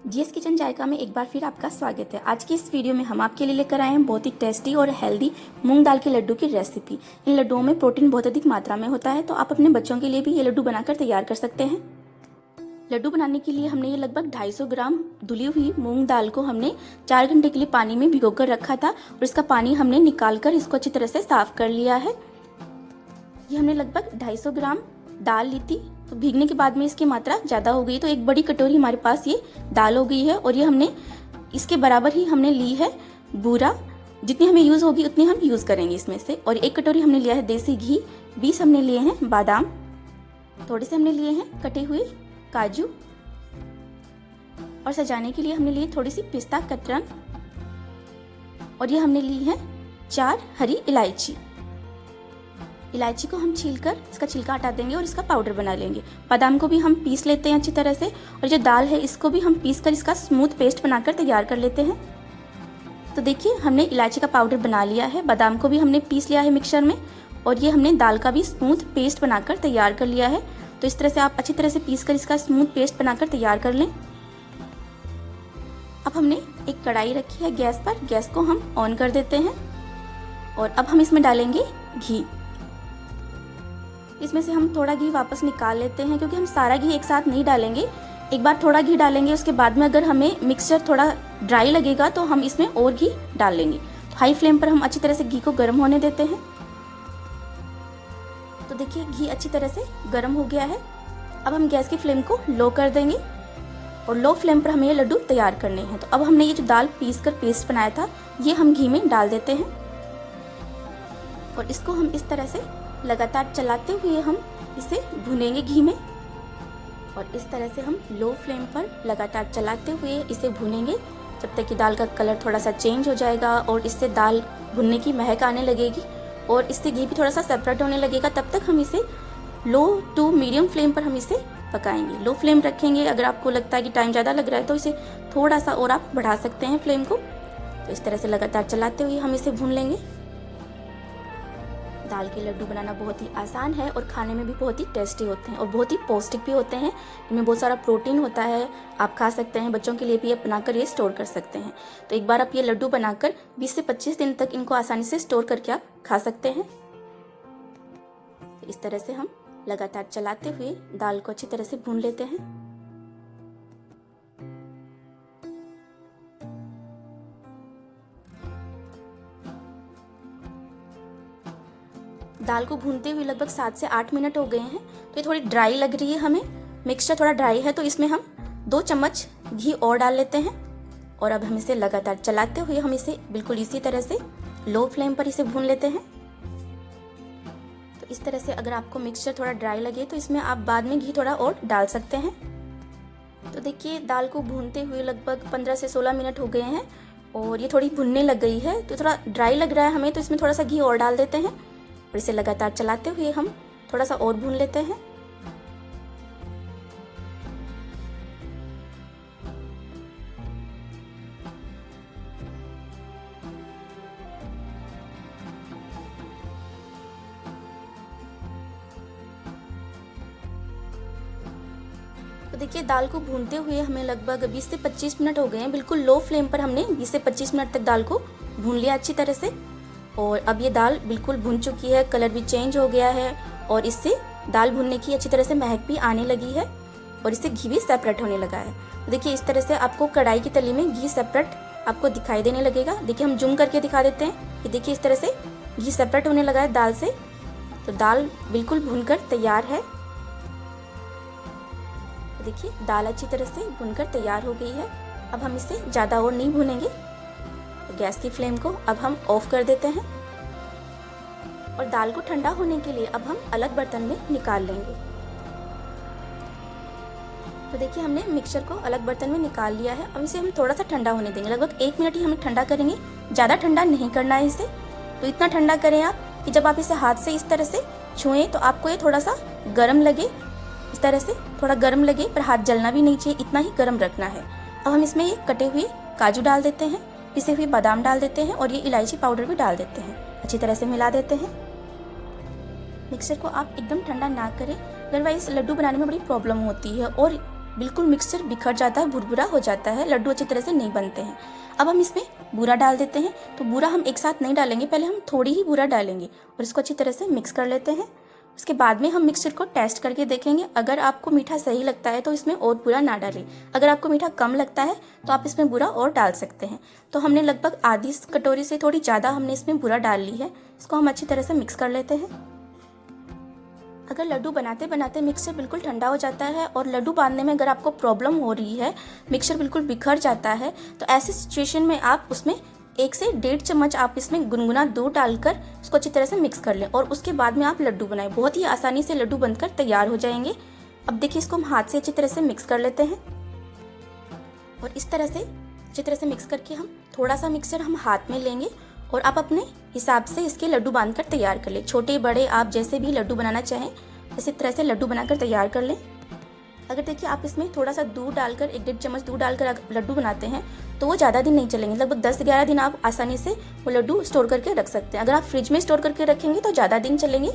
GS kitchen जायका में एक बार फिर आपका स्वागत है। आज की इस वीडियो में हम आपके लिए लेकर आए हैं बहुत ही टेस्टी और हेल्दी मूंग दाल के लड्डू की रेसिपी। इन लड्डुओं में प्रोटीन बहुत अधिक मात्रा में होता है, तो आप अपने बच्चों के लिए भी ये लड्डू बनाकर तैयार कर सकते हैं। लड्डू बनाने के लिए हमने ये लगभग 250 ग्राम धुली हुई मूंग दाल को हमने 4 घंटे के लिए पानी में भिगोकर रखा था और इसका पानी हमने निकाल कर इसको अच्छी तरह से साफ कर लिया है। ये हमने लगभग 250 ग्राम दाल ली थी, तो भीगने के बाद में इसकी मात्रा ज़्यादा हो गई, तो एक बड़ी कटोरी हमारे पास ये दाल हो गई है। और ये हमने इसके बराबर ही हमने ली है बूरा, जितनी हमें यूज़ होगी उतनी हम यूज़ करेंगे इसमें से। और एक कटोरी हमने लिया है देसी घी, 20 हमने लिए हैं बादाम, थोड़े से हमने लिए हैं कटे हुए काजू, और सजाने के लिए हमने लिए थोड़ी सी पिस्ता कतरन, और ये हमने ली है 4 हरी इलायची। इलायची को हम छीलकर इसका छिलका हटा देंगे और इसका पाउडर बना लेंगे। बादाम को भी हम पीस लेते हैं अच्छी तरह से, और जो दाल है इसको भी हम पीस कर इसका स्मूथ पेस्ट बनाकर तैयार कर लेते हैं। तो देखिए हमने इलायची का पाउडर बना लिया है, बादाम को भी हमने पीस लिया है मिक्सर में, और ये हमने दाल का भी स्मूथ पेस्ट बनाकर तैयार कर लिया है। तो इस तरह से आप अच्छी तरह से पीस कर इसका स्मूथ पेस्ट बनाकर तैयार कर लें। अब हमने एक कढ़ाई रखी है गैस पर, गैस को हम ऑन कर देते हैं और अब हम इसमें डालेंगे घी। इसमें से हम थोड़ा घी वापस निकाल लेते हैं, क्योंकि हम सारा घी एक साथ नहीं डालेंगे। एक बार थोड़ा घी डालेंगे, उसके बाद में अगर हमें मिक्सचर थोड़ा ड्राई लगेगा तो हम इसमें और घी डाल लेंगे। तो हाई फ्लेम पर हम अच्छी तरह से घी को गर्म होने देते हैं। तो देखिए घी अच्छी तरह से गर्म हो गया है। अब हम गैस की फ्लेम को लो कर देंगे और लो फ्लेम पर हमें ये लड्डू तैयार करने हैं। तो अब हमने ये जो दाल पीस कर पेस्ट बनाया था ये हम घी में डाल देते हैं और इसको हम इस तरह से लगातार चलाते हुए हम इसे भुनेंगे घी में। और इस तरह से हम लो फ्लेम पर लगातार चलाते हुए इसे भुनेंगे जब तक कि दाल का कलर थोड़ा सा चेंज हो जाएगा और इससे दाल भुनने की महक आने लगेगी और इससे घी भी थोड़ा सा सेपरेट होने लगेगा। तब तक हम इसे लो टू मीडियम फ्लेम पर हम इसे पकाएंगे। लो फ्लेम रखेंगे, अगर आपको लगता है कि टाइम ज़्यादा लग रहा है तो इसे थोड़ा सा और आप बढ़ा सकते हैं फ्लेम को। तो इस तरह से लगातार चलाते हुए हम इसे भून लेंगे। दाल के लड्डू बनाना बहुत ही आसान है और खाने में भी बहुत ही टेस्टी होते हैं और बहुत ही पौष्टिक भी होते हैं। इनमें बहुत सारा प्रोटीन होता है, आप खा सकते हैं, बच्चों के लिए भी आप बनाकर ये स्टोर कर सकते हैं। तो एक बार आप ये लड्डू बनाकर 20 से 25 दिन तक इनको आसानी से स्टोर करके आप खा सकते हैं। इस तरह से हम लगातार चलाते हुए दाल को अच्छी तरह से भून लेते हैं। दाल को भूनते हुए लगभग 7 से 8 मिनट हो गए हैं। तो ये थोड़ी ड्राई लग रही है हमें, मिक्सचर थोड़ा ड्राई है, तो इसमें हम 2 चम्मच घी और डाल लेते हैं और अब हम इसे लगातार चलाते हुए हम इसे बिल्कुल इसी तरह से लो फ्लेम पर इसे भून लेते हैं। तो इस तरह से अगर आपको मिक्सचर थोड़ा ड्राई लगे तो इसमें आप बाद में घी थोड़ा और डाल सकते हैं। तो देखिए दाल को भूनते हुए लगभग 15 से 16 मिनट हो गए हैं और ये थोड़ी भुनने लग गई है, तो थोड़ा ड्राई लग रहा है हमें, तो इसमें थोड़ा सा घी और डाल देते हैं और इसे लगातार चलाते हुए हम थोड़ा सा और भून लेते हैं। तो देखिए दाल को भूनते हुए हमें लगभग 20 से 25 मिनट हो गए हैं। बिल्कुल लो फ्लेम पर हमने 20 से 25 मिनट तक दाल को भून लिया अच्छी तरह से और अब ये दाल बिल्कुल भुन चुकी है, कलर भी चेंज हो गया है और इससे दाल भुनने की अच्छी तरह से महक भी आने लगी है और इससे घी भी सेपरेट होने लगा है। तो देखिए इस तरह से आपको कढ़ाई की तली में घी सेपरेट आपको दिखाई देने लगेगा। देखिए हम जूम करके दिखा देते हैं कि देखिए इस तरह से घी सेपरेट होने लगा है दाल से। तो दाल बिल्कुल भुनकर तैयार है। तो देखिए दाल अच्छी तरह से भुनकर तैयार हो गई है। अब हम इसे ज़्यादा और नहीं भूनेंगे, तो गैस की फ्लेम को अब हम ऑफ कर देते हैं और दाल को ठंडा होने के लिए अब हम अलग बर्तन में निकाल लेंगे। तो देखिए हमने मिक्सचर को अलग बर्तन में निकाल लिया है। अब इसे हम थोड़ा सा ठंडा होने देंगे, लगभग 1 मिनट ही हमें ठंडा करेंगे, ज़्यादा ठंडा नहीं करना है इसे। तो इतना ठंडा करें आप कि जब आप इसे हाथ से इस तरह से छुएं तो आपको ये थोड़ा सा गर्म लगे, इस तरह से थोड़ा गर्म लगे पर हाथ जलना भी नहीं चाहिए, इतना ही गर्म रखना है। अब हम इसमें ये कटे हुए काजू डाल देते हैं, पिसे हुए बादाम डाल देते हैं और ये इलायची पाउडर भी डाल देते हैं। अच्छी तरह से मिला देते हैं। मिक्सर को आप एकदम ठंडा ना करें, अदरवाइज लड्डू बनाने में बड़ी प्रॉब्लम होती है और बिल्कुल मिक्सचर बिखर जाता है, भुरभुरा हो जाता है, लड्डू अच्छी तरह से नहीं बनते हैं। अब हम इसमें बूरा डाल देते हैं। तो बूरा हम एक साथ नहीं डालेंगे, पहले हम थोड़ी ही बूरा डालेंगे और इसको अच्छी तरह से मिक्स कर लेते हैं। उसके बाद में हम मिक्सचर को टेस्ट करके देखेंगे। अगर आपको मीठा सही लगता है तो इसमें और बूरा ना डालें। अगर आपको मीठा कम लगता है तो आप इसमें बूरा और डाल सकते हैं। तो हमने लगभग आधी कटोरी से थोड़ी ज़्यादा हमने इसमें बूरा डाल ली है। इसको हम अच्छी तरह से मिक्स कर लेते हैं। अगर लड्डू बनाते बनाते मिक्सचर बिल्कुल ठंडा हो जाता है और लड्डू बांधने में अगर आपको प्रॉब्लम हो रही है, मिक्सचर बिल्कुल बिखर जाता है, तो ऐसी सिचुएशन में आप उसमें 1 से 1.5 चम्मच आप इसमें गुनगुना दूध डालकर उसको अच्छी तरह से मिक्स कर लें और उसके बाद में आप लड्डू बनाएं। बहुत ही आसानी से लड्डू बनकर तैयार हो जाएंगे। अब देखिए, इसको हम हाथ से अच्छी तरह से मिक्स कर लेते हैं और इस तरह से अच्छी तरह से मिक्स करके हम थोड़ा सा मिक्सचर हम हाथ में लेंगे और आप अपने हिसाब से इसके लड्डू बांधकर तैयार कर लें। छोटे बड़े आप जैसे भी लड्डू बनाना चाहें इसी तरह से लड्डू बनाकर तैयार कर लें। अगर देखिए आप इसमें थोड़ा सा दूध डालकर 1-1.5 चम्मच दूध डालकर लड्डू बनाते हैं तो वो ज़्यादा दिन नहीं चलेंगे। लगभग 10-11 दिन आप आसानी से वो लड्डू स्टोर करके रख सकते हैं। अगर आप फ्रिज में स्टोर करके रखेंगे तो ज़्यादा दिन चलेंगे।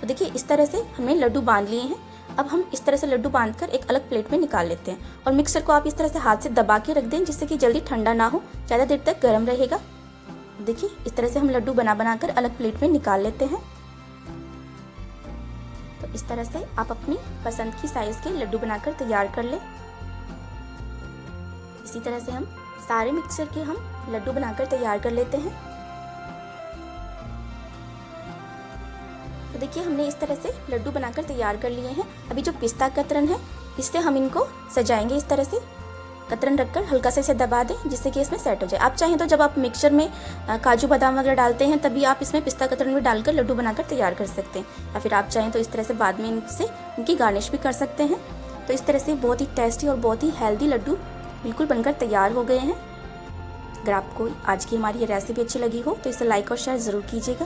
तो देखिए, इस तरह से हमने लड्डू बांध लिए हैं। अब हम इस तरह से लड्डू बांधकर एक अलग प्लेट में निकाल लेते हैं और मिक्सर को आप इस तरह से हाथ से दबा के रख दें जिससे कि जल्दी ठंडा ना हो, ज़्यादा देर तक गर्म रहेगा। देखिए, इस तरह से हम लड्डू बनाकर अलग प्लेट में निकाल लेते हैं। तो इस तरह से आप अपनी पसंद की साइज के लड्डू बनाकर तैयार कर लें। इसी तरह से हम सारे मिक्सचर के हम लड्डू बनाकर तैयार कर लेते हैं। तो देखिए, हमने इस तरह से लड्डू बनाकर तैयार कर लिए हैं। अभी जो पिस्ता कतरन है इससे हम इनको सजाएंगे। इस तरह से कतरन रखकर हल्का से इसे दबा दें जिससे कि इसमें सेट हो जाए। आप चाहें तो जब आप मिक्सचर में काजू बादाम वगैरह डालते हैं तभी आप इसमें पिस्ता कतरन भी डालकर लड्डू बनाकर तैयार कर सकते हैं, या फिर आप चाहें तो इस तरह से बाद में इनकी गार्निश भी कर सकते हैं। तो इस तरह से बहुत ही टेस्टी और बहुत ही हेल्दी लड्डू बिल्कुल बनकर तैयार हो गए हैं। अगर आपको आज की हमारी ये रेसिपी अच्छी लगी हो तो इसे लाइक और शेयर ज़रूर कीजिएगा।